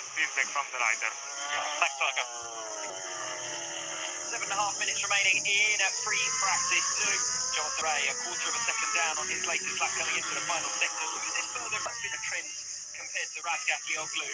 first feedback from the rider. Thanks, Malcolm. 7.5 minutes remaining in a free practice two. Jonathan Ray, a quarter of a second down on his latest lap coming into the final sector. Look at this further, that's been a trend compared to Razgat Lioglu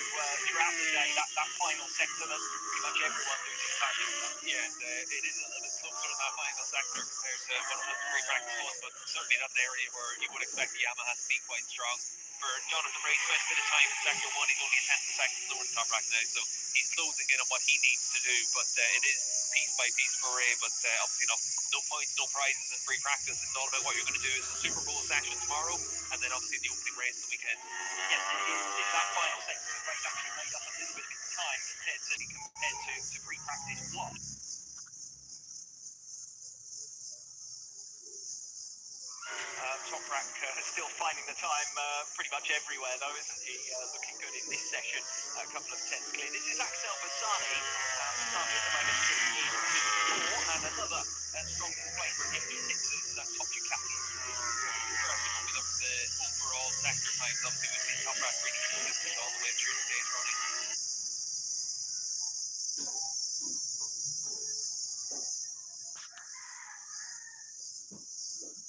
throughout the day, that final sector that pretty much everyone losing touch. Yeah, and it is a little bit closer in that final sector compared to what it was the pre-practice one, but certainly that's the area where you would expect the Yamaha to be quite strong. For Jonathan Ray, spent a bit of time in sector one, he's only a tenth of a second slower than top rack now, so he's closing in on what he needs to do, but it is piece by piece for Ray, but obviously no points, no prizes in free practice. It's all about what you're going to do in the Super Bowl session tomorrow, and then obviously the opening race the weekend. Yes, in that final sector, the race actually made up a little bit of its time compared to free practice one. Top rack still finding the time pretty much everywhere, though, isn't he? Looking good in this session. A couple of tenths clear. This is Axel Bassani. Bassani at the moment sits in P4, and another strong display from him. He sits as top Ducati. Interesting when we look at the overall sector times. Obviously, we've seen top rack really consistent all the way through the stage running.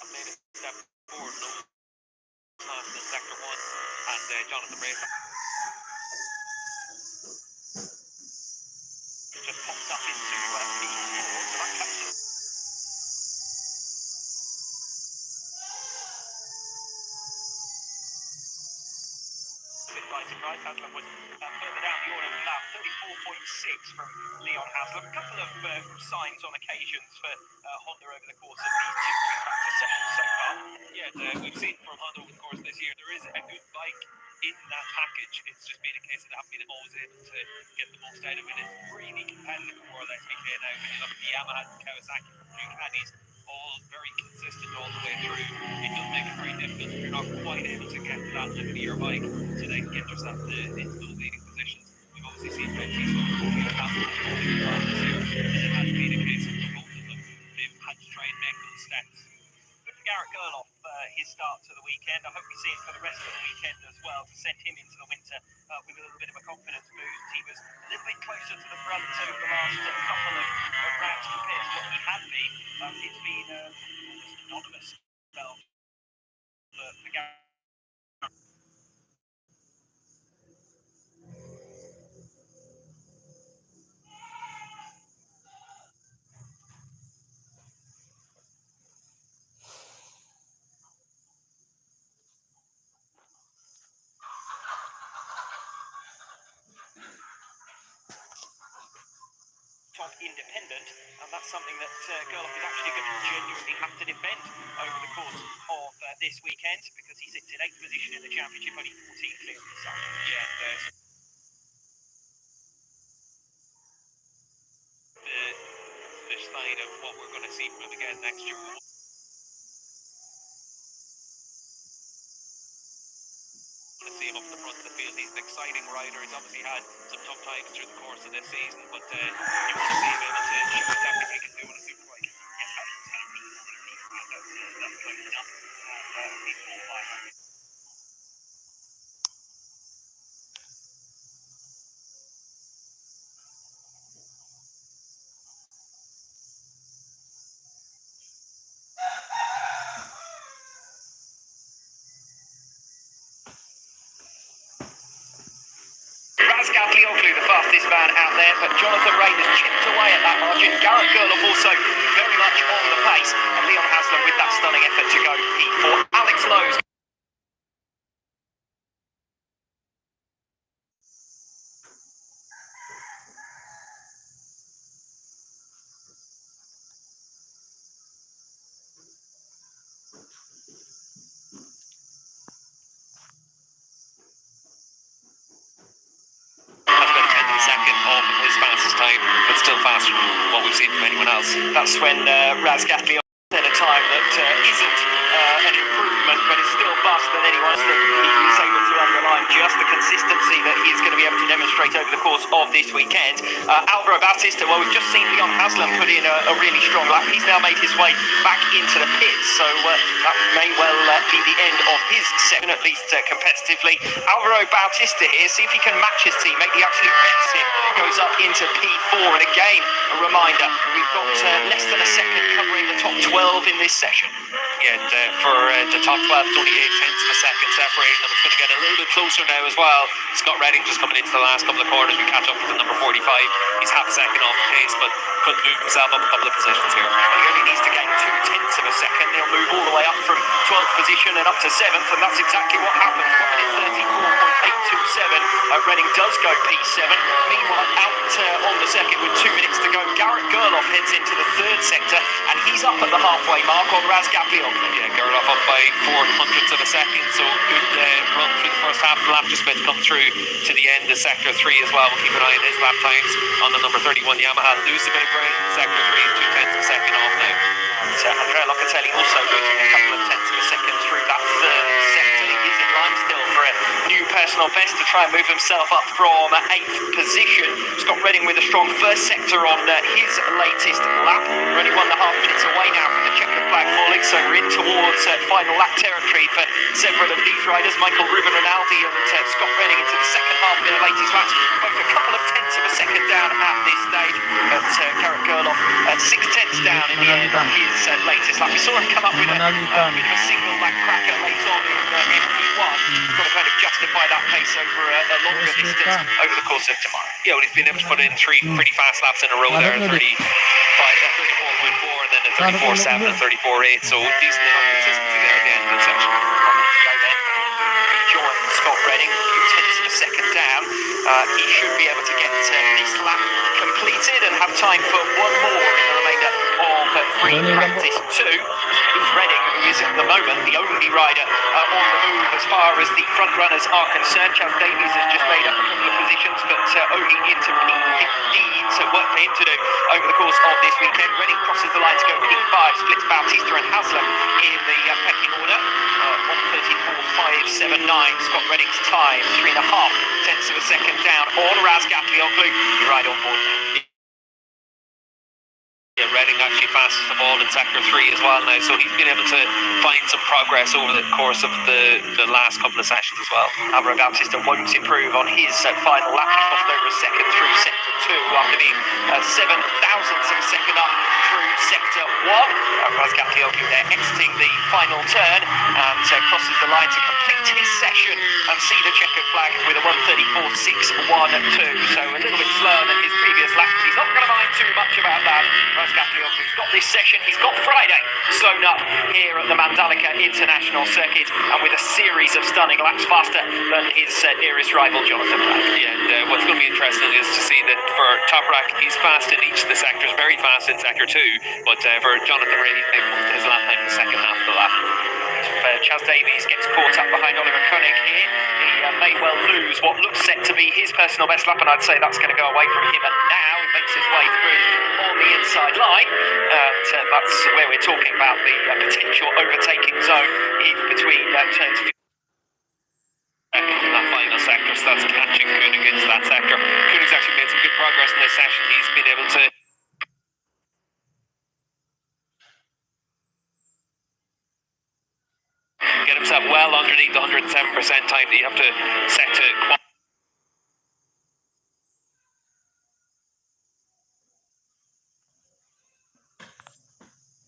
Made a step forward, no last in sector one, and Jonathan Ray just popped up into P4, so that catches a bit by surprise. Haslam was further down the order with that 34.6 from Leon Haslam. A couple of signs on occasions for Honda over the course of these two practice sessions so far. Yeah, we've seen from Honda over the course of this year, there is a good bike in that package. It's just been a case that they haven't been always able to get the most out of it. It's really competitive for WSBK now. When you look at the Yamahas, the Kawasaki, from Ducatis, all very consistent all the way through. It does make it very difficult if you're not quite able to get to that limit of your bike so they can get yourself into those leading positions. We've obviously seen Benji's Leon Haslam this year, and it has been a case of for both of them. They've had to try and make those steps. Good for Garrett Gerloff, his start to the weekend. I hope we see him for the rest of the weekend as well, to send him into the winter with a little bit of a confidence boost. He was a little bit closer to the front over the last couple of rounds compared to what he had been. It's been almost anonymous spell for Garrett. Top independent, and that's something that Gerloff is actually going to genuinely have to defend over the course of this weekend, because he sits in 8th position in the championship, only 14 clear of the sun. Yeah, the sign of what we're going to see from him again next year. To see him up the front of the field. He's an exciting rider. He's obviously had some tough times through the course of this season, but you want to see him able to show exactly what he can do on a superbike. Yes, that's close enough. Razgat Lioglu, the fastest man out there, but Jonathan Ray has chipped away at that margin. Garrett Gerloff also very much on the pace, and Leon Haslam with that stunning effort to go P4. Alex Lowe's second off of his fastest time, but still faster than what we've seen from anyone else. That's when Razgat Lioglu at a time that isn't an improvement, but is still faster than anyone else that he is able to underline just the consistency that he's going to be able to demonstrate over the course of this weekend. Alvaro Bautista, well, we've just seen Leon Haslam put in a really strong lap. He's now made his way back into the pits, so that may well be the end of his second, at least competitively. Alvaro Bautista here, see if he can match his teammate. The absolute best hit goes up into P4, and again, a reminder, we've got less than a second covering the top 12 in this session. Yeah, and for the top 12, it's only 0.8 of a second separating them. It's going to get a little bit closer now as well. Scott Redding just coming into the last couple of corners. We catch up with the number 45. He's half a second off the pace, but couldn't move himself up a couple of positions here. Well, he only needs to gain 0.2 of a second. He'll move all the way up from 12th position and up to 7th, and that's exactly what happens. 1:34.827. Redding does go P7. Meanwhile, out on the circuit with 2 minutes to go, Garrett Gerloff heads into the third sector, and he's up at the halfway mark on Raz Gaplion. Yeah, Gerloff up by 0.04 of a second, so good run through the first half of the lap, just about to come through to the end of sector 3 as well. We'll keep an eye on his lap times on the number 31 Yamaha. Lose a bit of ground in sector 3, 0.2 of a second off now. And Andrea Locatelli also losing a couple of tenths of a second through that third sector. He is in line still for a new personal best to try and move himself up from 8th position. Scott Redding with a strong first sector on his latest lap. We're only 1.5 minutes away now from the checkered flag falling, so we're in towards final lap territory for several of these riders. Michael Ruben Rinaldi and Scott Redding into the second half of their latest laps, both a couple of tenths of a second down at this stage. But Garrett Gerloff 6 tenths down in the end of his latest lap. We saw him come up with a bit of a single lap cracker late on in P1. He's got to kind of justify that pace over a longer distance over the course of tomorrow. Yeah, well, he's been able to put in 3 pretty fast laps in a row there, 34.4 and then a 34.7 and 34.8, so decent enough consistency there at the end of the session. Join Scott Redding, a few tenths of a second down. He should be able to get this lap completed and have time for one more in the remainder of free practice 2. He's Redding, who is at the moment the only rider on the move as far as the front runners are concerned. Chaz Davies has just made up a couple of positions, but only into P15, so work for him to do over the course of this weekend. Redding crosses the line to go P5, splits Bautista and Haslam in the pecking order. 1:34.579. Scott Redding's time, 3.5 tenths of a second down on Raz Gaplion. You ride on board now. Yeah, Redding actually fastest of all in sector 3 as well now, so he's been able to find some progress over the course of the last couple of sessions as well. Alvaro Bautista won't improve on his final lap. He's lost over a second through sector 2 after being 7 thousandths of a second up through sector 1. Raz Gaplion there exiting the final turn and crosses the line to complete his session and see the checkered flag with a 1:34.612. So a little bit slower than his previous lap, but he's not going to mind too much about that. Gaplion, who's got this session, he's got Friday sewn up here at the Mandalika International Circuit, and with a series of stunning laps faster than his nearest rival, Jonathan Ray. Yeah, and what's going to be interesting is to see that for Toprak, he's fast in each of the sectors, very fast in sector 2, but for Jonathan Ray, he's able to his lap time in the second half of the lap. Chaz Davies gets caught up behind Oliver Koenig here. He may well lose what looks set to be his personal best lap, and I'd say that's going to go away from him now. He makes his way through on the inside line, and that's where we're talking about the potential overtaking zone in between turns. In that final sector, so that's catching Koenig into that sector. Koenig's actually made some good progress in this session. He's been able to get himself well underneath the 107% time that you have to set to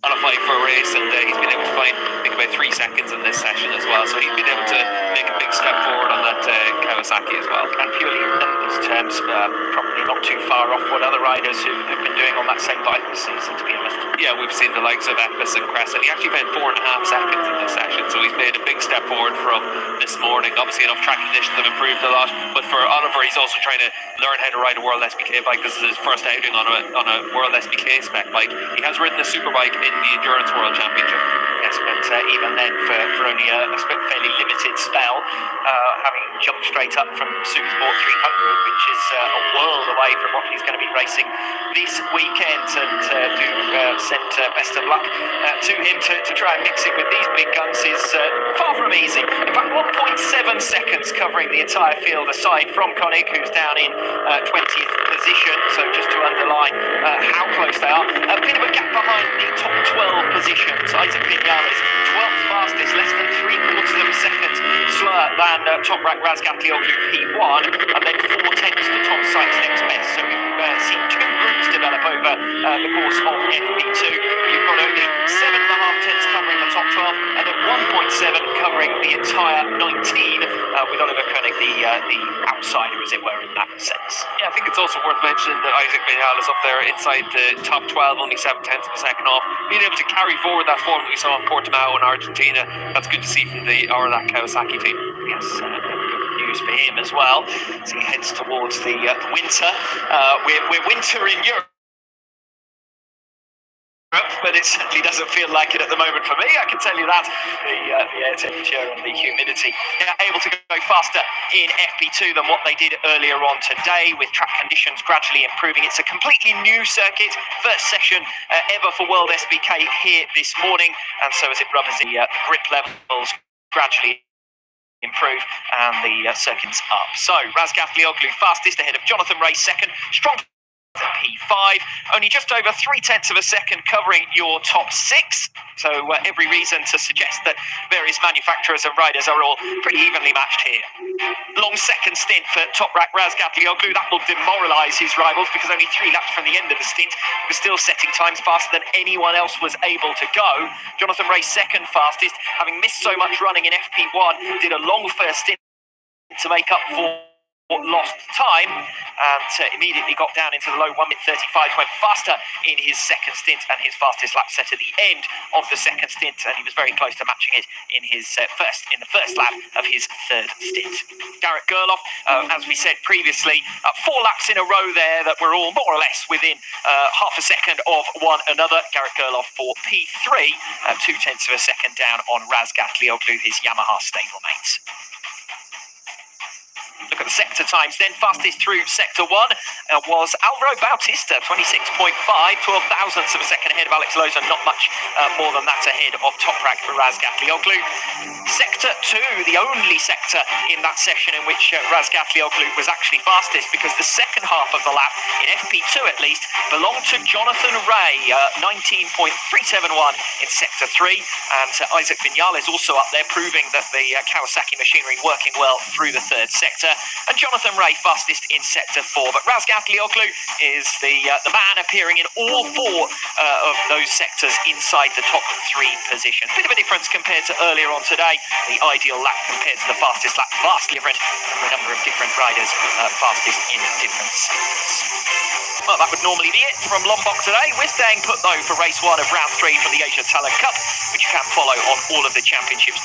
qualify for a race, and he's been able to find, I think, about 3 seconds in this session as well, so he's been able to make a big step forward on that Kawasaki as well. And purely in numbers terms, probably not too far off what other riders who've been doing on that same bike this season, to be honest. Yeah, we've seen the likes of Epis and Crescent. He actually found 4.5 seconds in this session, so he's made a big step forward from this morning. Obviously, enough track conditions have improved a lot, but for Oliver, he's also trying to learn how to ride a World SBK bike. This is his first outing on a World SBK spec bike. He has ridden a superbike in the Endurance World Championship. Yes, but even then, for only a fairly limited spell, having jumped straight up from Supersport 300, which is a world away from what he's going to be racing this weekend, and do send best of luck to him to try and mix it with these big guns is far from easy. In fact, 1.7 seconds covering the entire field aside from Koenig, who's down in 20th position, so just to underline how close they are. A bit of a gap behind the top 12 positions. Isaac Vinales, 12th fastest, less than 3/4 of a second slower than Toprak Razgatlioglu P1, and then 4/10 to Tom Sykes next best. So we've seen two groups develop over the course of FP2. You've got only 7.5 covering the top 12, and then 1.7 covering the entire 19, with Oliver Koenig the outsider, as it were, in that sense. Yeah, I think it's also worth mentioning that Isaac Vinales is up there inside the top 12, only 0.7 of a second off. Being able to carry forward that form that we saw in Portimao in Argentina, that's good to see from that Kawasaki team. Yes, good news for him as well, as he heads towards the winter. We're winter in Europe, but it certainly doesn't feel like it at the moment for me, I can tell you that. The air temperature and the humidity. They're able to go faster in FP2 than what they did earlier on today, with track conditions gradually improving. It's a completely new circuit, first session ever for World SBK here this morning, and so as it rubbers, the grip levels gradually improve and the circuit's up. So Razgatlioglu fastest ahead of Jonathan Ray second, strong P5, only just over 0.3 of a second covering your top 6. So every reason to suggest that various manufacturers and riders are all pretty evenly matched here. Long second stint for Toprak Razgatlioglu. That will demoralise his rivals, because only 3 laps from the end of the stint he was still setting times faster than anyone else was able to go. Jonathan Ray second fastest, having missed so much running in FP1, did a long first stint to make up for lost time, and immediately got down into the low 1:35, went faster in his second stint, and his fastest lap set at the end of the second stint, and he was very close to matching it in his the first lap of his third stint. Garrett Gerloff, as we said previously, 4 laps in a row there that were all more or less within half a second of one another. Garrett Gerloff for P3, 0.2 of a second down on Razgatlioglu, his Yamaha stablemate. Look at the sector times then. Fastest through sector 1 was Alvaro Bautista, 26.5, 0.12 of a second ahead of Alex Lozon. Not much more than that ahead of Toprak Razgatlioglu. Sector 2, the only sector in that session in which Razgatlioglu was actually fastest, because the second half of the lap, in FP2 at least, belonged to Jonathan Ray, 19.371 in sector 3. And Isaac Vinales also up there, proving that the Kawasaki machinery working well through the third sector. And Jonathan Ray fastest in sector 4. But Razgatlioglu is the man appearing in all 4 of those sectors inside the top 3 positions. Bit of a difference compared to earlier on today. The ideal lap compared to the fastest lap, vastly different. A number of different riders fastest in different sectors. Well, that would normally be it from Lombok today. We're staying put though for race 1 of round 3 from the Asia Talent Cup, which you can follow on all of the championships.